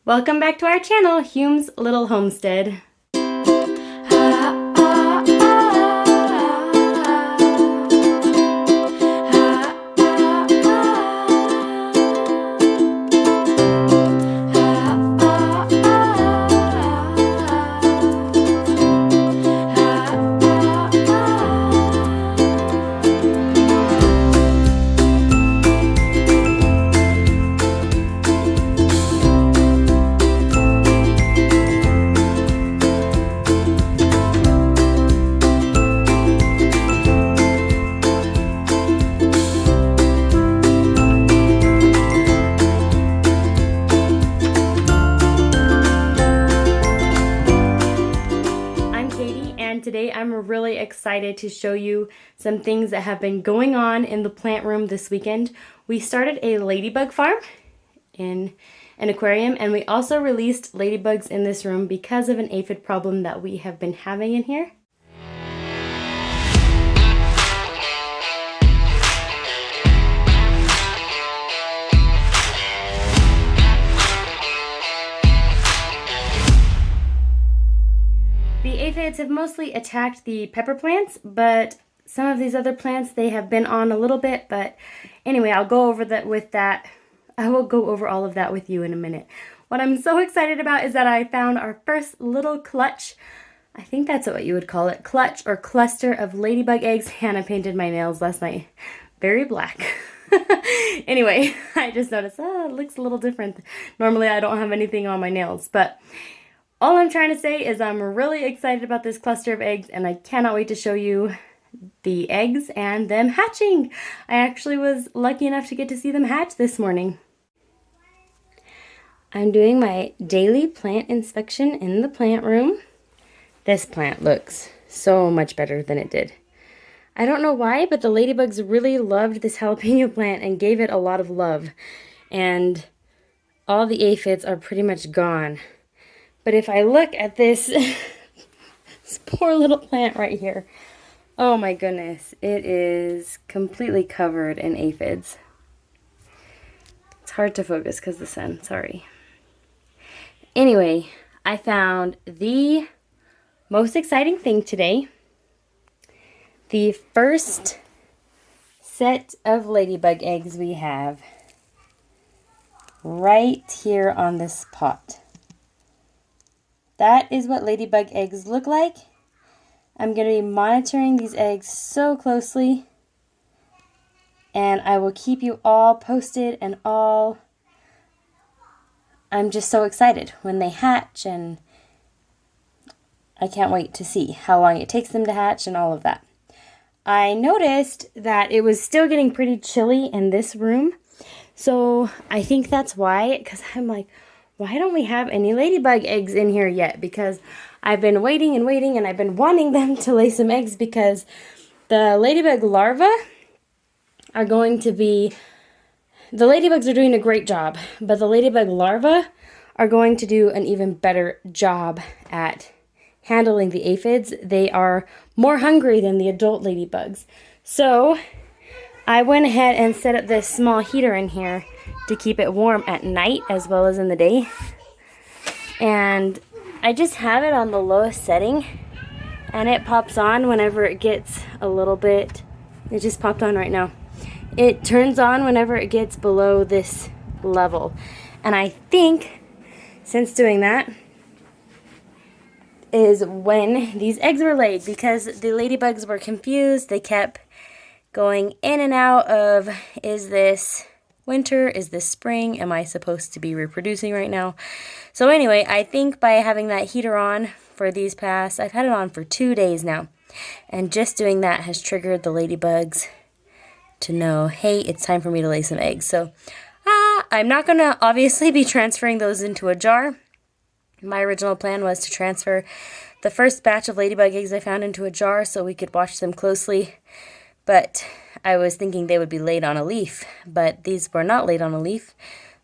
Welcome back to our channel, Hume's Little Homestead. Today I'm really excited to show you some things that have been going on in the plant room this weekend. We started a ladybug farm in an aquarium, and we also released ladybugs in this room because of an aphid problem that we have been having in here. The aphids have mostly attacked the pepper plants, but some of these other plants they have been on a little bit. But anyway, I'll go over that with that. I will go over all of that with you in a minute. What I'm so excited about is that I found our first little clutch. I think that's what you would call it, clutch or cluster of ladybug eggs. And I painted my nails last night very black. Anyway, I just noticed, it looks a little different. Normally I don't have anything on my nails, but all I'm trying to say is I'm really excited about this cluster of eggs, and I cannot wait to show you the eggs and them hatching. I actually was lucky enough to get to see them hatch this morning. I'm doing my daily plant inspection in the plant room. This plant looks so much better than it did. I don't know why, but the ladybugs really loved this jalapeno plant and gave it a lot of love. And all the aphids are pretty much gone. But if I look at this, this poor little plant right here, oh my goodness, it is completely covered in aphids. It's hard to focus because of the sun, sorry. Anyway, I found the most exciting thing today. The first set of ladybug eggs we have right here on this pot. That is what ladybug eggs look like. I'm going to be monitoring these eggs so closely, and I will keep you all posted and all. I'm just so excited when they hatch, and I can't wait to see how long it takes them to hatch and all of that. I noticed that it was still getting pretty chilly in this room, so I think that's why, because I'm like, why don't we have any ladybug eggs in here yet? Because I've been waiting and waiting, and I've been wanting them to lay some eggs because the ladybug larvae are going to be, the ladybugs are doing a great job, but the ladybug larvae are going to do an even better job at handling the aphids. They are more hungry than the adult ladybugs. So I went ahead and set up this small heater in here to keep it warm at night as well as in the day. And I just have it on the lowest setting, and it pops on whenever it gets a little bit, it just popped on right now. It turns on whenever it gets below this level. And I think since doing that is when these eggs were laid, because the ladybugs were confused. They kept going in and out of, is this winter? Is this spring? Am I supposed to be reproducing right now? So anyway, I think by having that heater on for these past, I've had it on for 2 days now. And just doing that has triggered the ladybugs to know, hey, it's time for me to lay some eggs. So I'm not going to obviously be transferring those into a jar. My original plan was to transfer the first batch of ladybug eggs I found into a jar so we could watch them closely. But I was thinking they would be laid on a leaf, but these were not laid on a leaf.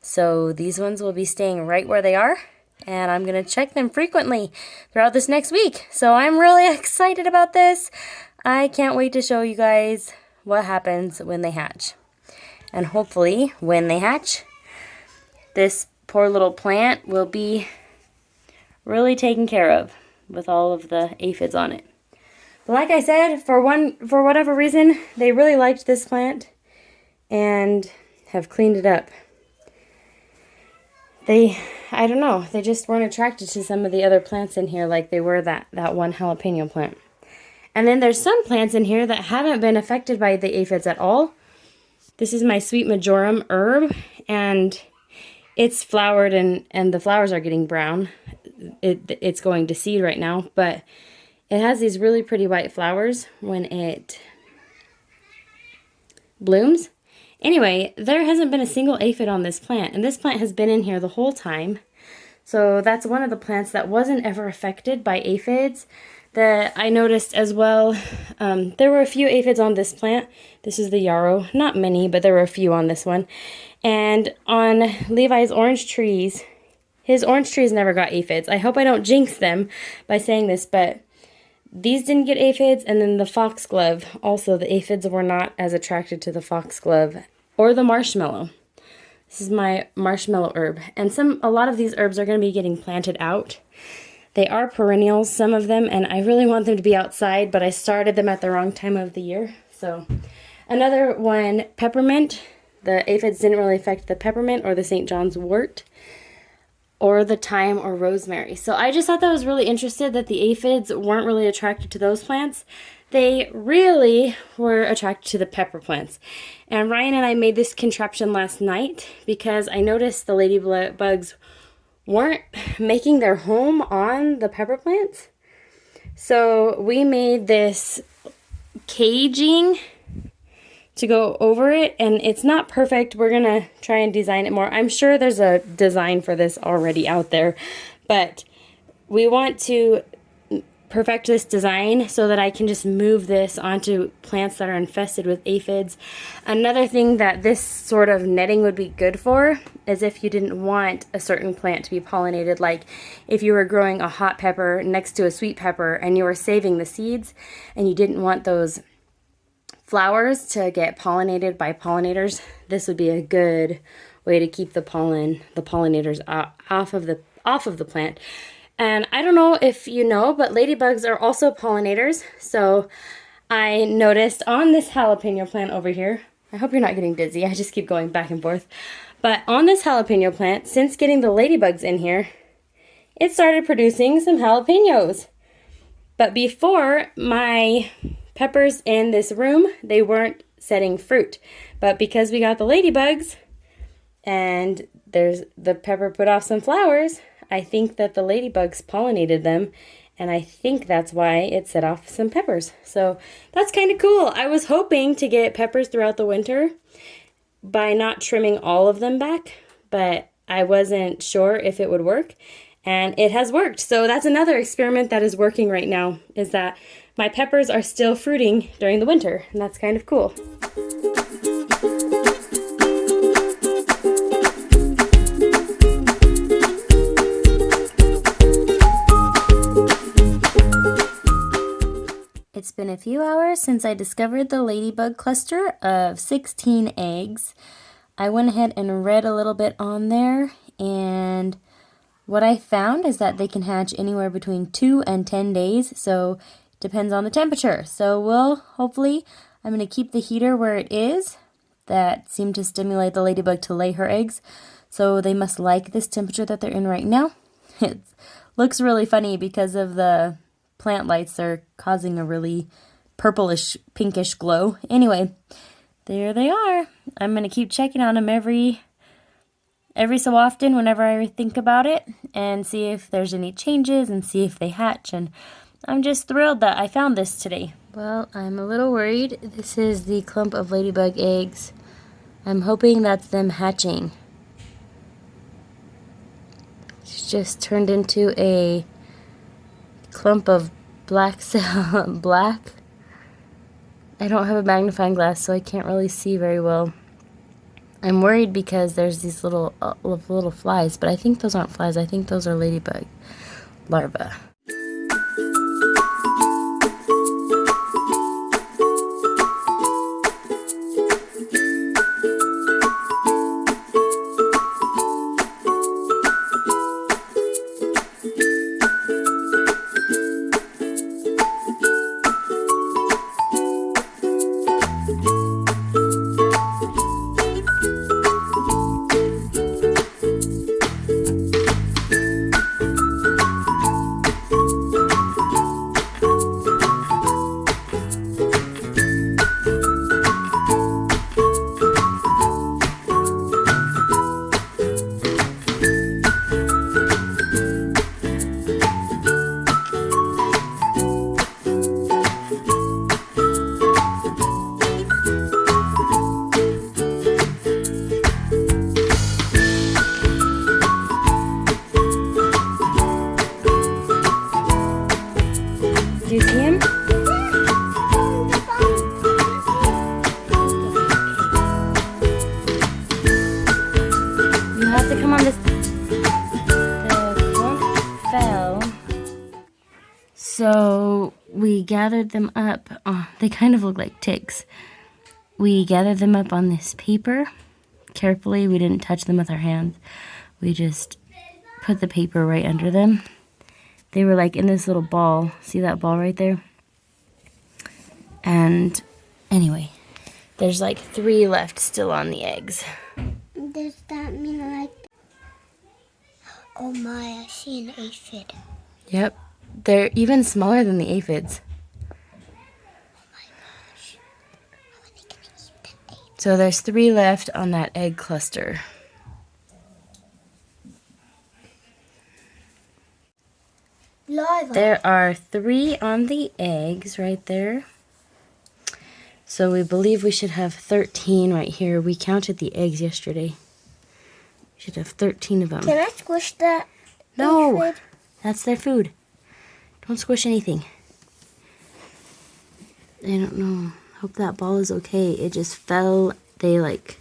So these ones will be staying right where they are, and I'm going to check them frequently throughout this next week. So I'm really excited about this. I can't wait to show you guys what happens when they hatch. And hopefully when they hatch, this poor little plant will be really taken care of with all of the aphids on it. But like I said, for whatever reason, they really liked this plant and have cleaned it up. I don't know, they just weren't attracted to some of the other plants in here like they were that one jalapeno plant. And then there's some plants in here that haven't been affected by the aphids at all. This is my sweet marjoram herb, and it's flowered and the flowers are getting brown. It's going to seed right now, but it has these really pretty white flowers when it blooms. Anyway, there hasn't been a single aphid on this plant, and this plant has been in here the whole time. So that's one of the plants that wasn't ever affected by aphids that I noticed as well. There were a few aphids on this plant. This is the yarrow. Not many, but there were a few on this one. And on Levi's orange trees, his orange trees never got aphids. I hope I don't jinx them by saying this, but these didn't get aphids, and then the foxglove, also the aphids were not as attracted to the foxglove or the marshmallow. This is my marshmallow herb, and a lot of these herbs are going to be getting planted out. They are perennials, some of them, and I really want them to be outside, but I started them at the wrong time of the year. So another one, peppermint. The aphids didn't really affect the peppermint or the St. John's wort, or the thyme or rosemary. So I just thought that was really interesting that the aphids weren't really attracted to those plants. They really were attracted to the pepper plants. And Ryan and I made this contraption last night because I noticed the ladybugs weren't making their home on the pepper plants. So we made this caging to go over it, and it's not perfect. We're gonna try and design it more. I'm sure there's a design for this already out there, but we want to perfect this design so that I can just move this onto plants that are infested with aphids. Another thing that this sort of netting would be good for is if you didn't want a certain plant to be pollinated, like if you were growing a hot pepper next to a sweet pepper and you were saving the seeds and you didn't want those flowers to get pollinated by pollinators, this would be a good way to keep the pollinators off of the plant. And I don't know if you know, but ladybugs are also pollinators. So I noticed on this jalapeno plant over here, I hope you're not getting dizzy, I just keep going back and forth. But on this jalapeno plant, since getting the ladybugs in here, it started producing some jalapenos. But before, my peppers in this room, they weren't setting fruit. But because we got the ladybugs and the pepper put off some flowers, I think that the ladybugs pollinated them, and I think that's why it set off some peppers. So that's kind of cool. I was hoping to get peppers throughout the winter by not trimming all of them back, but I wasn't sure if it would work, and it has worked. So that's another experiment that is working right now, is that my peppers are still fruiting during the winter, and that's kind of cool. It's been a few hours since I discovered the ladybug cluster of 16 eggs. I went ahead and read a little bit on there, and what I found is that they can hatch anywhere between 2 and 10 days, so it depends on the temperature. So hopefully, I'm going to keep the heater where it is. That seemed to stimulate the ladybug to lay her eggs, so they must like this temperature that they're in right now. It looks really funny because of the plant lights are causing a really purplish, pinkish glow. Anyway, there they are. I'm going to keep checking on them every so often whenever I think about it and see if there's any changes and see if they hatch. And I'm just thrilled that I found this today. Well, I'm a little worried. This is the clump of ladybug eggs. I'm hoping that's them hatching. It's just turned into a clump of black. I don't have a magnifying glass, so I can't really see very well. I'm worried because there's these little flies, but I think those aren't flies. I think those are ladybug larvae. So we gathered them up. They kind of look like ticks. We gathered them up on this paper carefully. We didn't touch them with our hands. We just put the paper right under them. They were like in this little ball. See that ball right there? And anyway, there's like 3 left still on the eggs. Does that mean like... Oh my, I see an aphid. Yep. They're even smaller than the aphids. Oh my gosh. How are they going to eat that aphid? So there's 3 left on that egg cluster. Larvae. There are 3 on the eggs right there. So we believe we should have 13 right here. We counted the eggs yesterday. We should have 13 of them. Can I squish that? No, aphid? that's their food. Don't squish anything. I don't know. Hope that ball is okay. It just fell. They like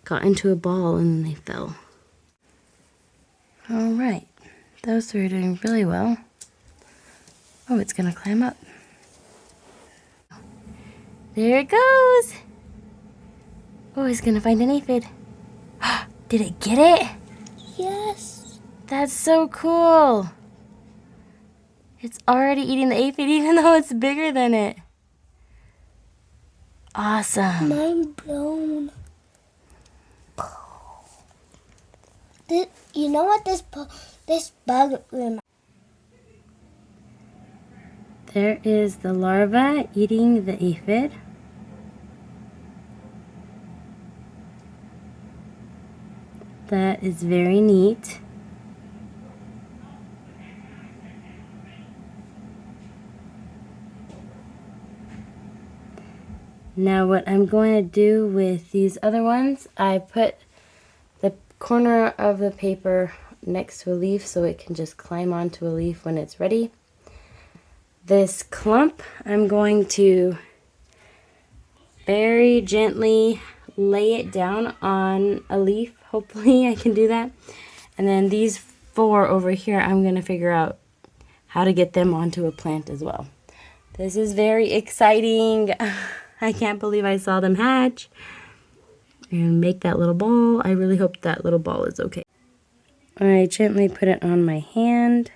got into a ball and then they fell. All right. Those 3 are doing really well. Oh, it's gonna climb up. There it goes. Oh, it's gonna find an aphid. Did it get it? Yes. That's so cool. It's already eating the aphid even though it's bigger than it. Awesome. Mind blown. You know what this bug reminds? There is the larva eating the aphid. That is very neat. Now what I'm going to do with these other ones, I put the corner of the paper next to a leaf so it can just climb onto a leaf when it's ready. This clump, I'm going to very gently lay it down on a leaf. Hopefully I can do that. And then these 4 over here, I'm going to figure out how to get them onto a plant as well. This is very exciting. I can't believe I saw them hatch and make that little ball. I really hope that little ball is okay. I gently put it on my hand.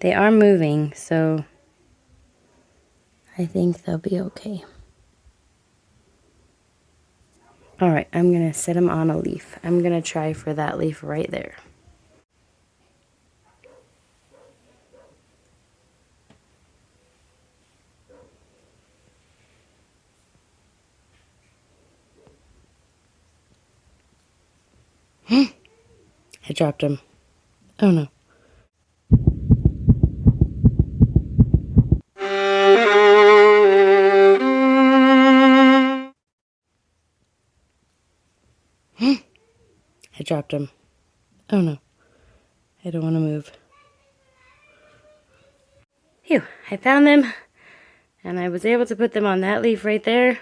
They are moving, so I think they'll be okay. Alright, I'm going to set them on a leaf. I'm going to try for that leaf right there. I dropped him. Oh no. I dropped him. Oh no. I don't want to move. Phew, I found them. And I was able to put them on that leaf right there.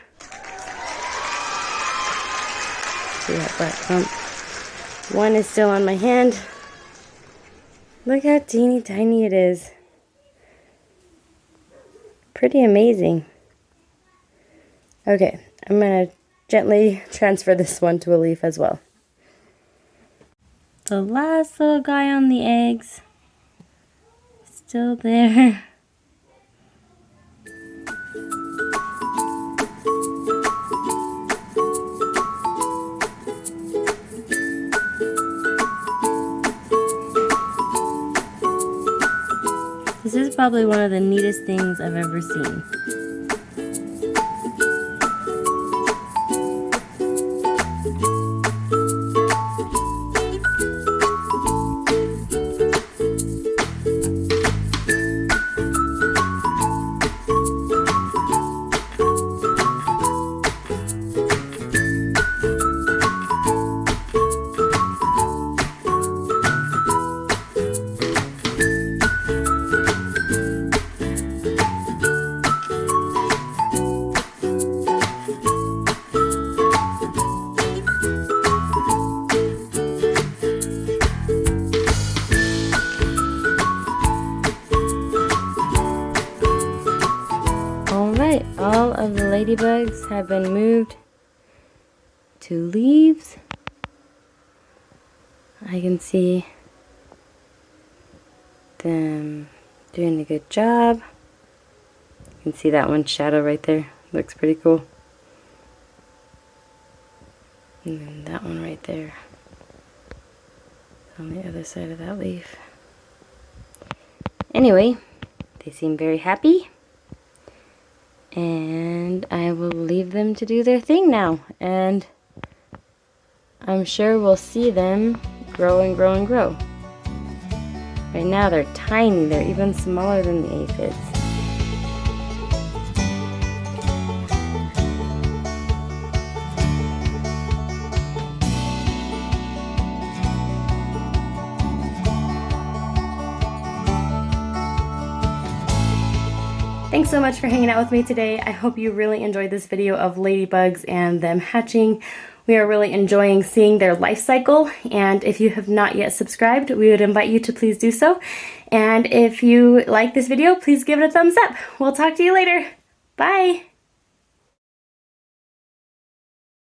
See that black clump? One is still on my hand. Look how teeny tiny it is. Pretty amazing. Okay, I'm going to gently transfer this one to a leaf as well. The last little guy on the eggs. Still there. This is probably one of the neatest things I've ever seen. of the ladybugs have been moved to leaves. I can see them doing a good job. You can see that one shadow right there. Looks pretty cool. And then that one right there on the other side of that leaf. Anyway, they seem very happy. And I will leave them to do their thing now. And I'm sure we'll see them grow and grow and grow. Right now they're tiny. They're even smaller than the aphids. Thanks so much for hanging out with me today. I hope you really enjoyed this video of ladybugs and them hatching. We are really enjoying seeing their life cycle, and if you have not yet subscribed, we would invite you to please do so. And if you like this video, please give it a thumbs up. We'll talk to you later. Bye!